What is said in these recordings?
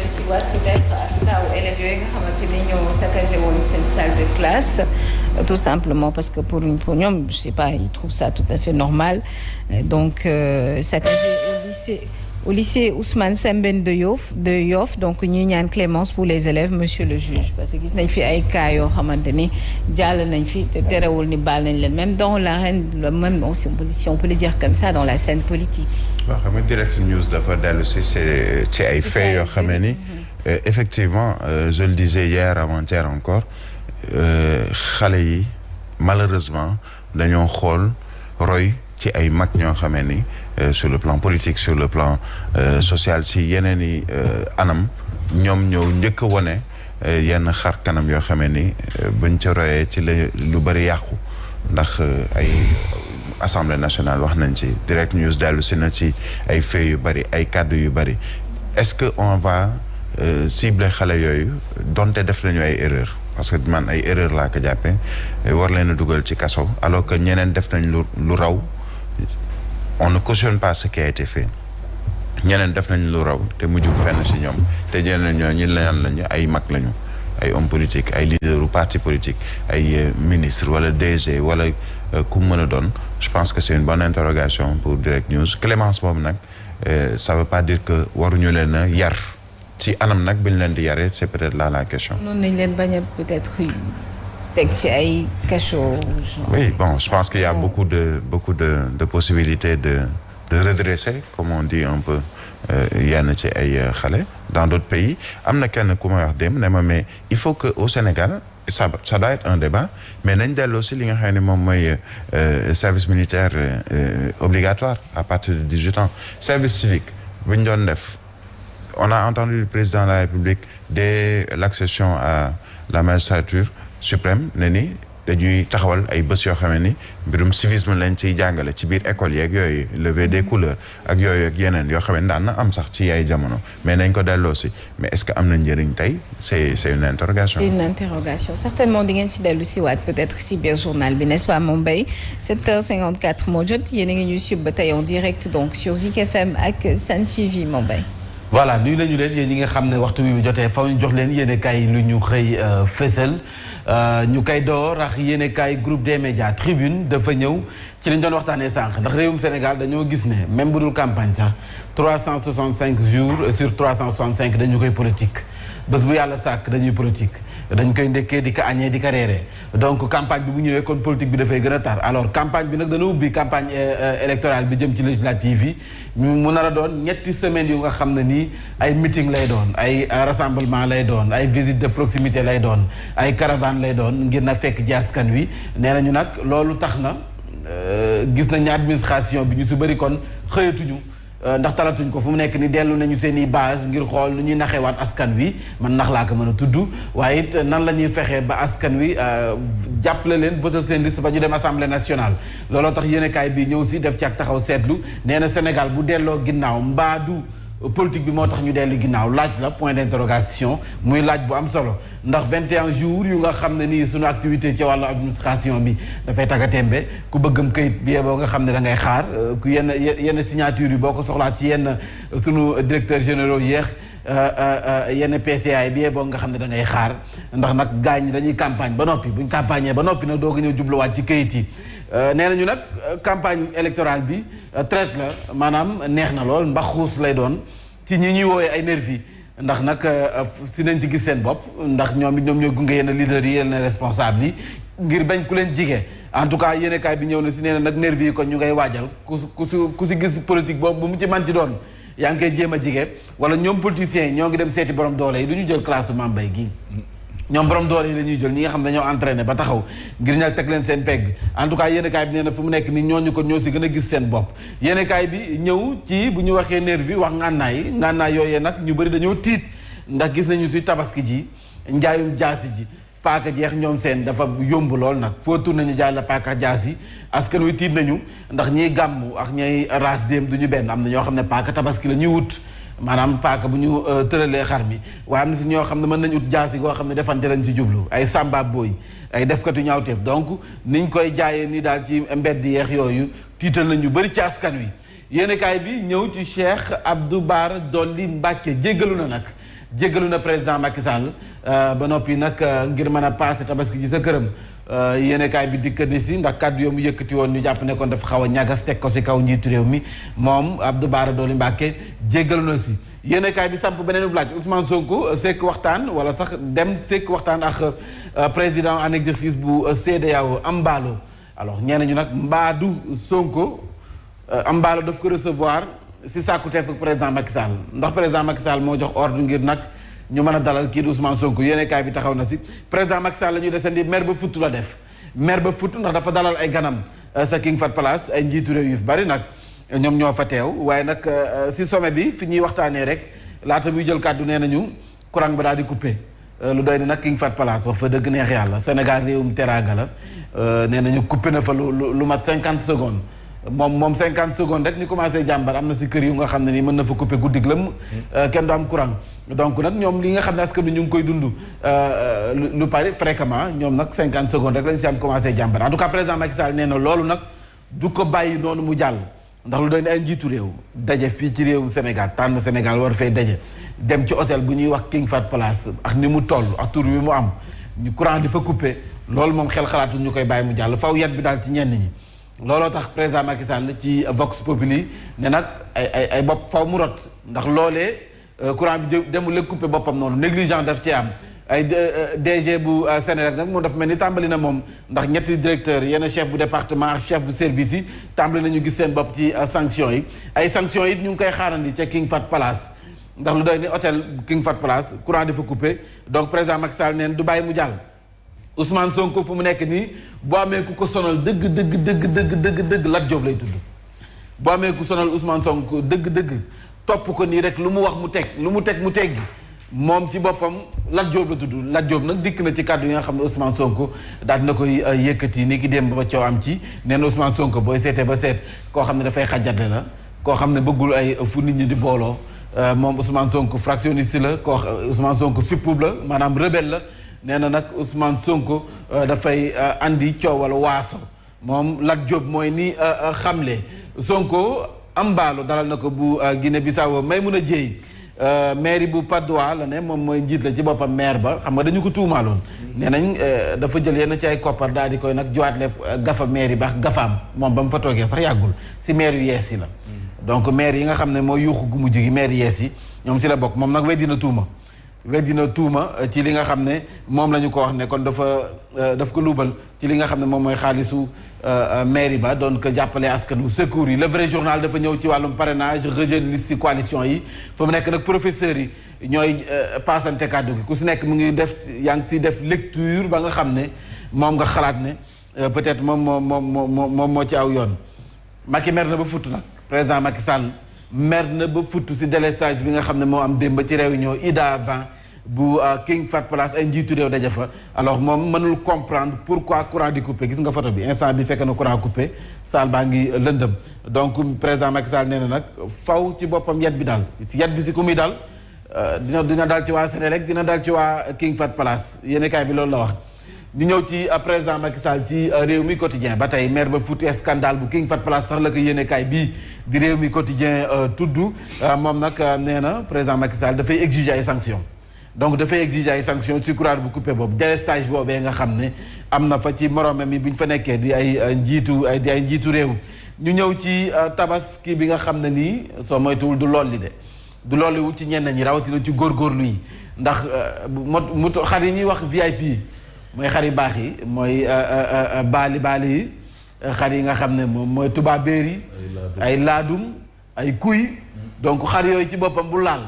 si waat peut-être ak taawu élèves yooyu nga xamante ni ñoo saccagé woon seen salle de classe tout simplement parce que pour ñoom je sais pas ils trouvent ça tout à fait normal donc saccagé au lycée Ousmane Sembène de Yoff donc ñuy ñaan clémence pour les élèves monsieur le juge parce que gis nañ fi ay cas yoo xamante ni jàll nañ fi te terewul ni baal nañ leen même dans l'arène même si on peut le dire comme ça dans la scène politique. waaw xam nga direct news dafa dellu si ci ay faits yoo xam ni effectivement je le disais hier avant-hier encore xale yi malheureusement dañoo xool roy ci ay mag ñoo xamee ni sur le plan politique sur le plan social si yeneen i anam ñoom ñëw njëkk a wone yenn xar kanam yoo xamee ni buñ ca royee ci la lu bëri yàqu ndax ay Assemblée nationale wax nañ ci direct news dellu si na ci ay faits yu bëri ay kàddu yu bëri est-ce que on va cibler xale yooyu donte def nañu ay erreur parce que man ay erreur laa ko jàppee war leen a dugal ci kaso alors que ñeneen def nañ lu raw on ne cautionne pas ce qui a été fait ñeneen def nañ lu raw te mujjul fenn si ñoom te ñeneen ñoo ñi lañu ay mag lañu ay homme politique ay leader u parti politique ay ministre wala DG wala ku mën a doon je pense que c'est une bonne interrogation pour Direct News clémence boobu nag ça veut pas dire que waruñu leen a yar ci anam nag bi ñu leen di yaree c'est peut-être là la question. noonu nañ leen bañ a peut-être teg ci ay cachot. Oui, bon, je pense qu'il y a beaucoup de possibilités de redresser comme on dit un peu yenn ci ay xale dans d'autres pays am na kenn ku ma wax dem ne ma mais il faut que au Sénégal ça doit être un débat mais nañ delloo si li nga xam ne moom mooy service militaire obligatoire à partir de 18 ans service civique bu ñu doon def on a entendu le président de la République dès l'accession à la magistrature suprême ne ni dañuy taxawal ay bés yoo xam ne ni mbirum civisme lañ ciy jàngale ci biir école yeeg yooyu levée des couleurs ak yooyu ak yeneen yoo xam ne daan na am sax ci ay jamono mais nañ ko delloo si mais est-ce que am na njëriñ tey c'est une interrogation. une interrogation certainement di ngeen si dellu si waat peut-être si biir journal bi n'est-ce pas Mame Mbaye 7h54 moo jot yéen a ngi ñuy suivre ba tey en direct donc sur Zik FM ak Sen TV Mame Mbaye. voilà nuyu lañu leen yéen ñi nga xam ne waxtu bi bu jotee faw ñu jox leen yéene kaay lu ñu xëy fësal ñu koy door ak yéene kaay groupe des médias Tribune dafa ñëw ci liñ doon waxtaanee sànq ndax réewum Sénégal dañoo gis ne même bu dul campagne sax 365 jours sur 365 dañu koy politique bés bu yàlla sàkk dañuy politique dañ koy ndekkee di ko añee di ko reeree donc campagne bi bu ñëwee kon politique bi dafay gën a tar alors campagne bi nag dana ubbi campagne électorale bi jëm ci législative yi mu nar a doon ñetti semaines yu nga xam ne nii ay meeting lay doon ay rassemblement lay doon ay visite de proximité lay doon ay caravane lay doon ngir na fekk ji askan wi nee nañu nag loolu tax na gis nañu administration bi ñu su bëri kon xëyatuñu ndax talatuñ ko fu mu nekk ni dellu nañu seen i base ngir xool nu ñuy naxewaat askan wi man nax laa ko mën a tudd waaye it nan la ñuy fexee ba askan wi jàppale leen voter seen liste ba ñu dem assemblée nationale looloo tax yéenekaay bi ñëw si def ci ak taxaw seetlu nee na Sénégal bu delloo ginnaaw mbaadu politique bi moo tax ñu dellu ginnaaw laaj la point d'interrogation muy laaj bu am solo ndax 21 jours yu nga xam ne nii suñu activité ci wàllu administration bi dafay tagga témbe ku bëggam kayit bi boo nga xam ne da ngay xaar ku yenn signature yi boo ko soxlaa ci yenn sunu directeur généraux yéex yenn PCA yi bi boo nga xam ne da ngay xaar ndax nag gaañ ñi dañuy campagne ba noppi buñ campagne ba noppi nag doo ko ñëw jubluwaat ci kayit yi nee nañu nag campagne électorale bi traite la maanaam neex na lool mbax xuus lay doon ci ñi ñuy woowee ay nervi ndax nag si nañ ci gis seen bopp ndax ñoom ñooy gunge yenn leaders yi yenn responsable yi ngir bañ ku leen jige en tout cas yéenekaay bi ñëw na si nee na nag nervi yi kon ñu ngay waajal ku si gis politique boobu bu mu ci manti doon yaa ngi koy jéem a jige wala ñoom politiciens yi ñoo ngi dem seeti borom doole yi du ñu jël classe Mame Mbaye gi ñoom borom doole yi la ñuy jël ñi nga xam ne dañoo entraîné ba taxaw ngir ña teg leen seen pegg en tout cas yéenekaay bi nee na fu mu nekk ni ñooñu ko ñoo si gën a gis seen bopp yéenekaay bi ñëw ci bu ñu waxee nervi wax ngànnaay yooyee nag ñu bëri dañoo tiit ndax gis nañu si tabaski ji njaayum jaasi ji paaka jeex ñoom seen dafa yomb lool nag foo tourné ñu jaay la paaka jaasi askan wi tiit nañu ndax ñiy gàmm ak ñay raas déem du ñu benn am na ñoo xam ne paaka tabaski la ñuy wut maanaam paaka bu ñu tëralee xar mi waaye am na si ñoo xam ne mën nañu ut jaasi goo xam ne defante lañ ci jublu ay samba booy ay defkatu ñaawteef donc niñ koy jaayee nii daal ci mbedd yeex yooyu tiital nañ ñu bëri ci askan wi yéenekaay bi ñëw ci Cheikh Abdou Bara Dolly Mbacké jéggalu na nag jéggalu na président Macky Sall ba noppi nag ngir mën a passé tabaski ji sa këram yéenekaay bi dikk ni si ndax kàddu yoo mu yëkkati woon ñu jàpp ne kon dafa xaw a ñagas teg ko si kaw njiitu réew mi moom Abdou Bara Dolly Mbacké jéggalu na si yéenekaay bi samp beneen laaj Ousmane Sonko sekk waxtaan wala sax dem sekk waxtaan ak président en exercice bu CEDEAO Embalo alors ñeneen ñu nag mbaadu Sonko Embalo daf ko recevoir si sàkkuteef ak président Macky Sall ndax président Macky Sall moo jox ordre ngir nag ñu mën a dalal kii di Ousmane Sonko yéenekaay bi taxaw na si président Macky Sall la ñuy desandi maire ba futt la def maire ba futt ndax dafa dalal ay ganam sa King Fahd Palace ay njiitu réew yu bari nag ñoom ñoo fa teew waaye nag si sommet bi fi ñuy waxtaanee rek laata muy jël kàddu nee nañu courant ba daal di coupé lu doy ni nag King Fahd Palace wax fa dëgg neex yàlla Sénégal réewum teraanga la nee nañu coupé na fa lu mat 50 secondes moom 50 secondes rek ñu commencé jàmbar am na si kër yu nga xam ne nii mën na fa coupé guddig lëm kenn du am courant donc nag ñoom li nga xam ne askan wi ñu ngi koy dund lu pare fréquemment ñoom nag 50 secondes rek lañ si am commencé jàmbar en tout cas président Macky Sall nee na loolu nag du ko bàyyi noonu mu jàll ndax lu doon ay njiitu réew daje fii ci réewum Sénégal tànn Sénégal war fay daje dem ci hôtel bu ñuy wax King Fahd Palace ak ni mu toll ak tur wi mu am ñu courant di fa coupé loolu moom xel xalaatu ñu koy bàyyi mu jàll faw yet bi daal ci ñenn ñi looloo tax président Macky Sall ci Vox Populi ne nag ay bopp faw mu rot ndax loolee courant bi demul la coupé boppam noonu négligence daf ci am ay DG bu Sénégal nag moom dafa mel ni tàmbali na moom ndax ñetti directeur yenn chef bu département ak chef bu service yi tàmbali nañu gis seen bopp ci sanctions yi ay sanctions yi ñu ngi koy xaarandi ca King Fahd Palace ndax lu doy ni hôtel King Fahd Palace courant dafa coupé donc président Macky Sall neen du bàyyi mu jàll Ousmane Sonko fu mu nekk nii boo amee ku ko sonal dëgg Lat Diop lay tudd boo amee ku sonal Ousmane Sonko dëgg topp ko nii rek lu mu wax mu teg lu mu teg mu teggi moom ci boppam Lat Diop la tudd Lat Diop nag dikk na ci kàddu yi nga xam ne Ousmane Sonko daal dina koy yëkkati ni ki démb ba coow am ci nee na Ousmane Sonko booy seetee ba seet koo xam ne dafay xajate la koo xam ne bëggul ay fu nit ñi di booloo moom Ousmane Sonko fractionniste la koo Ousmane Sonko fippub la maanaam rebelle la nee na nag Ousmane Sonko dafay andi coowal waaso moom Lat Diop mooy ni xamle Sonko Embalo dalal na ko bu Guinée Bissau Maïmouna Dièye maire bu Patte d'Oie la ne moom mooy njiit la ci boppam maire ba xam nga dañu ko tuumaaloon nee nañ dafa jël yenn ci ay koppar daal di koy nag jowaat lépp gafa maire yi baax gafaam moom ba mu fa toogee sax yàggul si maire yu yees yi la donc maire yi nga xam ne mooy yuuxu gu mujj gi maire yees yi ñoom si la bokk moom nag weddina tuuma ci li nga xam ne moom la ñu ko wax ne kon daf ko luubal ci li nga xam ne moom mooy xaalisu mairie ba doon ko jàppale askanu secours yi le vrai journal dafa ñëw ci wàllum parrainage rejet liste ci coalition yi fa mu nekk nag professeurs yi ñooy paasante kàddu gi ku si nekk mu ngi yaa ngi si def lecture ba nga xam ne moom nga xalaat ne peut-être moom moo ci aw yoon Macky mer na ba futt nag président Macky Sall mer na ba futt si délestage bi nga xam ne moo am démb ci réunion IDA 20 bu King Fahd Palace ay njiitu réew daje fa alors moom mënul comprendre pourquoi courant di coupé gis nga photo bi instant bi fekk na courant coupé salle baa ngi lëndëm donc président Macky Sall nee na nag faw ci boppam yet bi daal si yet bi si ku muy daal dina daal ci waa Sénélec dina daal ci waa King Fahd Palace yéenekaay bi loolu la wax ñu ñëw ci président Macky Sall ci réew mi quotidien ba tey maire ba fuuti scandale bu King Fahd Palace sax la ko yéenekaay bii di réew mi quotidien tudd moom nag nee na président Macky Sall dafay exiger ay sanctions donc dafay exiger ay sanctions ci courant bu coupé boobu délestage boobee nga xam ne am na fa ci morome mi bu ñu fa nekkee di ay njiitu réew ñu ñëw ci tabaski bi nga xam ne nii soo moytuwul du lool li de du loolu ci ñenn ñi rawatina ci góorgóorlu yi ndax mu xar yi ñuy wax VIP mooy xar yu baax yi mooy baali yi xar yi nga xam ne moom mooy tubaabeer yi ay laadum ay kuy donc xar yooyu ci boppam bul laal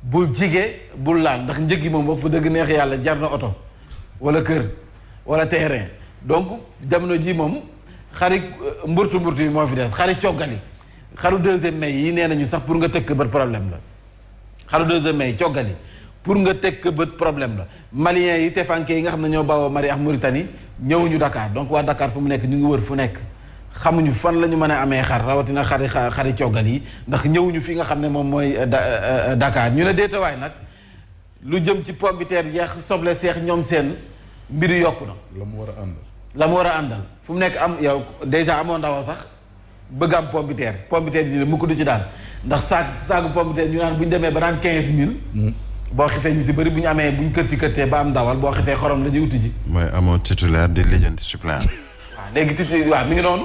bul jige bul laal ndax njëg yi moom wax fa dëgg neex yàlla jar na oto wala kër wala terrain donc jamono ji moom xari mburtu yi moo fi des xari coggali xaru 2e mai yi nee nañu sax pour nga tëkk bët problème la xaru 2e mai coggali pour nga tëkk bët problème la maliens yi tefanke yi nga xam ne ñoo bawoo Mali ak Mauritanie ñëwuñu Dakar donc waa Dakar fu mu nekk ñu ngi wër fu nekk xamuñu fan la ñu mën a amee xar rawatina xari coggal yi ndax ñëwuñu fi nga xam ne moom mooy Dakar ñu ne déetawaay nag lu jëm ci pomme de terre yeex soble seex ñoom seen mbiri yokku na la mu war a àndal fu mu nekk am yow déjà amoo ndawal sax bëgg am pompiteer yi mu ko du ci daal ndax saagu pompiteer ñu naan bu ñu demee ba naan 15000. boo xifee ñu si bëri bu ñu amee bu ñu kërtee ba am dawal boo xifee xorom la ñuy uti ji. mooy amoo titulaire di lijjanti suppléant. waaw léegi mi ngi noonu.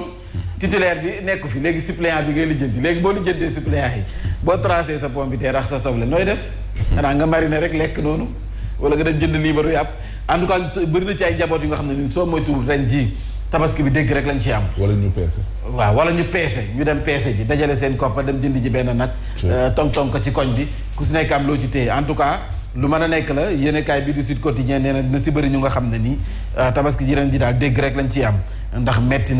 titulaire bi nekku fi léegi suppléant bi ngay lijjanti léegi boo lijjantee suppléant yi boo tracé sa pompiteer ak sa soble nooy def. xanaa nga mariner rek lekk noonu wala nga dem jënd liibaru yàpp en tout cas bëri na ci ay njaboot yu nga xam ne ni soo moytuwul ren ji tabaski bi dégg rek lañ ci am. wala ñu peese. waaw wala ñu peese ñu dem peese ji dajale seen koppar dem jënd ji benn nag. tong ko ci koñ bi ku si nekk am loo ci téye en tout cas lu mën a nekk la yéenekaay bi di Sud Quotidien nee na dina si bëri ñu nga xam ne nii tabaski ji ren ji daal dégg rek lañ ciy am ndax metti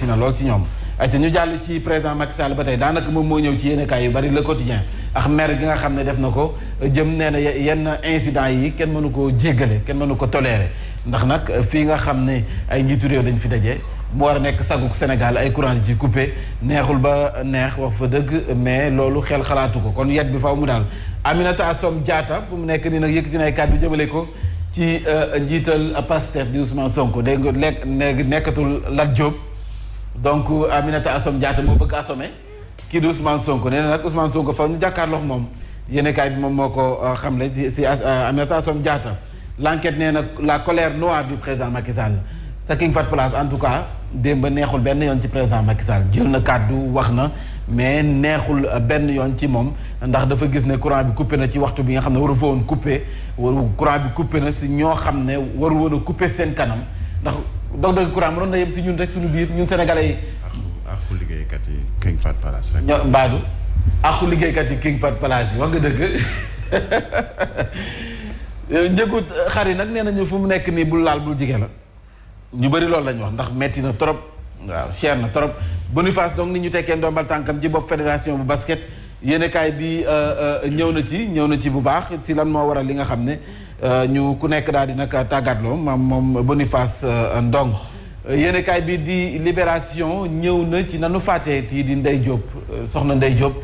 na lool ci ñoom. ayca ñu jàll ci président Macky Sall ba tey daanaka moom moo ñëw ci yéenekaay yu bari Le Quotidien ak maire gi nga xam ne def na ko jëm nee na yenn incidents yi kenn mënu ko jéggale kenn mënu ko tolérer ndax nag fii nga xam ne ay njiitu réew dañ fi daje mu war a nekk saguk Sénégal ay courant yi ci coupé neexul ba neex wax fa dëgg mais loolu xel xalaatu ko kon yet bi faw mu daal Aminata Assome Diatta fu mu nekk nii nag yëkkati na ay kàddu jëmale ko ci njiital Pastef di Ousmane Sonko dégg nga nekkatul Lat Diop donc Aminata Assome Diatta moo bëgg assommé kii di Ousmane Sonko nee na nag Ousmane Sonko fa ñu jàkkaarloo moom yéenekaay bi moom moo ko xamle si Aminata Assome Diatta l'enquête nee na la colère noire du président Macky Sall sa King Fahd Palace en tout cas démb neexul benn yoon ci président Macky Sall jël na kàddu wax na mais neexul benn yoon ci moom ndax dafa gis ne courant bi coupé na ci waxtu bi nga xam ne waru fa woon coupé courant bi coupé na si ñoo xam ne waru woon a coupé seen kanam ndax dog courant mënoon na yem si ñun rek suñu biir ñun sénégalais yi. àqu liggéeykat yi King Fahd Palace rek. ñoo mbaadu àqu liggéeykat yi King Fahd Palace yi wax nga dëgg njëgut xar yi nag nee nañu fu mu nekk nii bul laal bul jige la ñu bëri loolu lañ wax ndax metti na trop waaw cher na trop Boniface donc ni ñu tekkee ndombal tànkam ci bopp fédération bu basket yéenekaay bi ñëw na ci bu baax si lan moo waral li nga xam ne ñu ku nekk daal di nag tàggatloo moom Boniface Ndong yéenekaay bi di Libération ñëw na ci nanu fàttee tii di Ndeye Diop soxna Ndeye Diop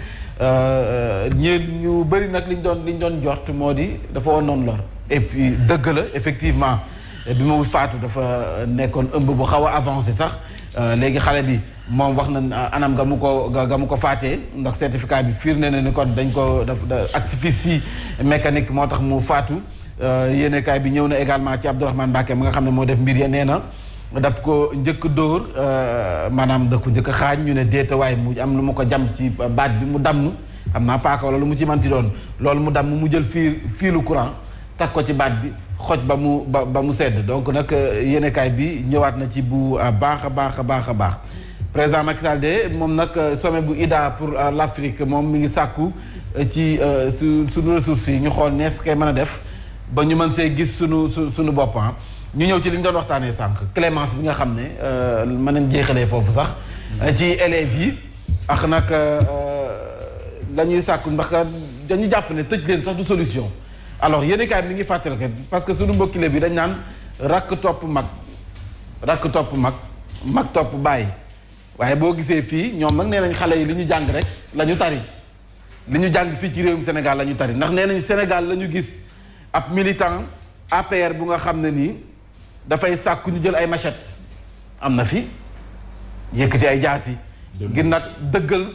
ñu bëri nag liñ doon jort moo di dafa woon noonu lor et puis dëgg la effectivement bi mu faatu dafa nekkoon ëmb bu xaw a avancé sax léegi xale bi moom wax na anam ga mu ko faatee ndax certificat bi firnde na ni kon dañ ko asphyxie mécanique moo tax mu faatu yéenekaay bi ñëw na également ci Abdourahmane Mbacké mi nga xam ne moo def mbir ya nee na daf ko njëkk dóor maanaam da ko njëkk xaañ ñu ne déetawaay mu am lu mu ko jam ci baat bi mu damm xam naa paaka wala lu mu ci manti doon loolu mu damm mu jël fiilu courant tag ko ci baat bi xoj ba mu sedd donc nag yéenekaay bi ñëwaat na ci bu baax a baax président Macky Sall de moom nag sommet bu IDA pour l'Afrique moom mi ngi sàkku ci suñu ressources yi ñu xool nees kay mën a def ba ñu mën see gis suñu bopp ñu ñëw ci li ñu doon waxtaanee sànq clémence bi nga xam ne mën nañ jeexalee foofu sax ci élèves yi ak nag la ñuy sàkku ndax dañu jàpp ne tëj leen sax du solution alors yéenekaay bi mi ngi fàttali parce que suñu mbokki léeb yi dañ naan rakk topp mag mag topp bàyyi waaye boo gisee fii ñoom nag nee nañ xale yi li ñu jàng rek la ñu tari li ñu jàng fii ci réewum Sénégal la ñu tari ndax nee nañ Sénégal la ñu gis ab militant APR bu nga xam ne nii dafay sàkku ñu jël ay machette am na fi yëkkati ay jaas yi ngir nag dëggal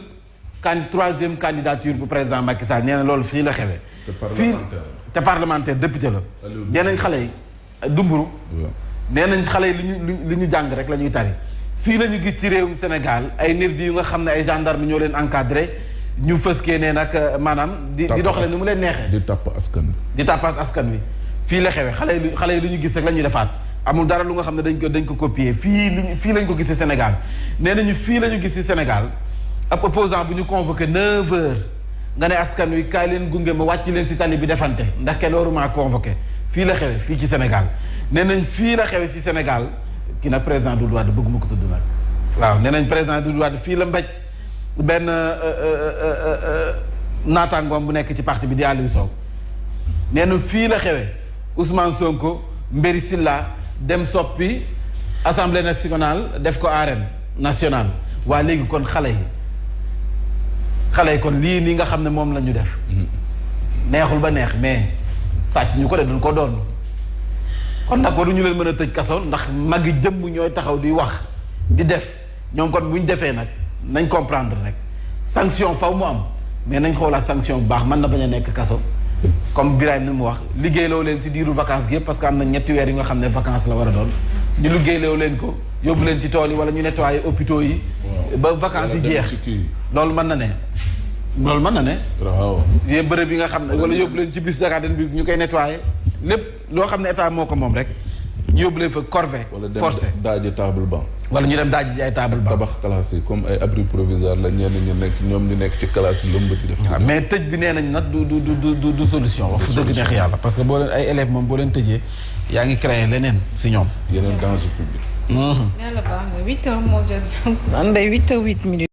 troisième candidature bu président Macky Sall nee na loolu fii la xewe fii te parlementaire député la nee nañ xale yi dumburu nee nañ xale yi li ñu jàng rek la ñuy tari fii la ñu gis ci réewum Sénégal ay nervi yu nga xam ne ay gendarme ñoo leen encadré ñu fëskee ne nag maanaam di doxale ni mu leen neexee di tàppas askan wi fii la xewe xale yi lu ñu gis rek la ñuy defaat amul dara lu nga xam ne dañ ko copier fii lañ ko gis ci Sénégal nee nañu fii la ñu gis ci Sénégal ab opposant bu ñu convoqué 9h nga ne askan wi kaay leen gunge ma wàcc leen ci tali bi defante ndax kenn waruma convoqué fii la xewe fii ci Sénégal nee nañ fii la xewe ci Sénégal kii nag président Doudou Wade bëgguma ko tudd nag waaw nee nañ président Doudou Wade fii la mbéj benn naataangoom bu nekk ci parti bi di Aliou Sow nee na fii la xewe Ousmane Sonko Mbéri Silla dem soppi assemblée nationale def ko arène nationale waa léegi kon xale yi kon lii nii nga xam ne moom la ñu def neexul ba neex mais sàcc ñu ko de duñ ko doon kon nag waruñu leen mën a tëj kaso ndax magi jëmm ñooy taxaw di wax di def ñoom kon bu ñu defee nag nañ comprendre rek sanction faw mu am mais nañ xoolaat sanction bu baax mën na bañ a nekk kaso comme Birahim ni mu wax liggéeyloo leen si diiru vacances gi yëpp parce que am na ñetti weer yi nga xam ne vacances la war a doon ñu liggéeyloo leen ko yóbbu leen ci tool yi wala ñu nettoyer hôpitaux yi ba vacances yi jeex loolu mën na ne loolu mën na ne waaw yéen bërëb yi nga xam ne wala yóbbu leen ci bus Dakar bi ñu koy nettoyer lépp loo xam ne état moo ko moom rek ñu yóbbu leen fa corvée forcé daaji table banc wala ñu dem daaji ay table banc tabax classe yi comme ay abri provisoire la ñenn ñu nekk ñoom ñu nekk ci classe yi lëmbati def mais tëj bi nee nañ nag du solution wax fu dëgg neex yàlla parce que boo leen ay élèves moom boo leen tëjee yaa ngi créé leneen si ñoom yeneen danger public yàlla baax na 8 heures moo jot. man day 8 heures 8 minutes.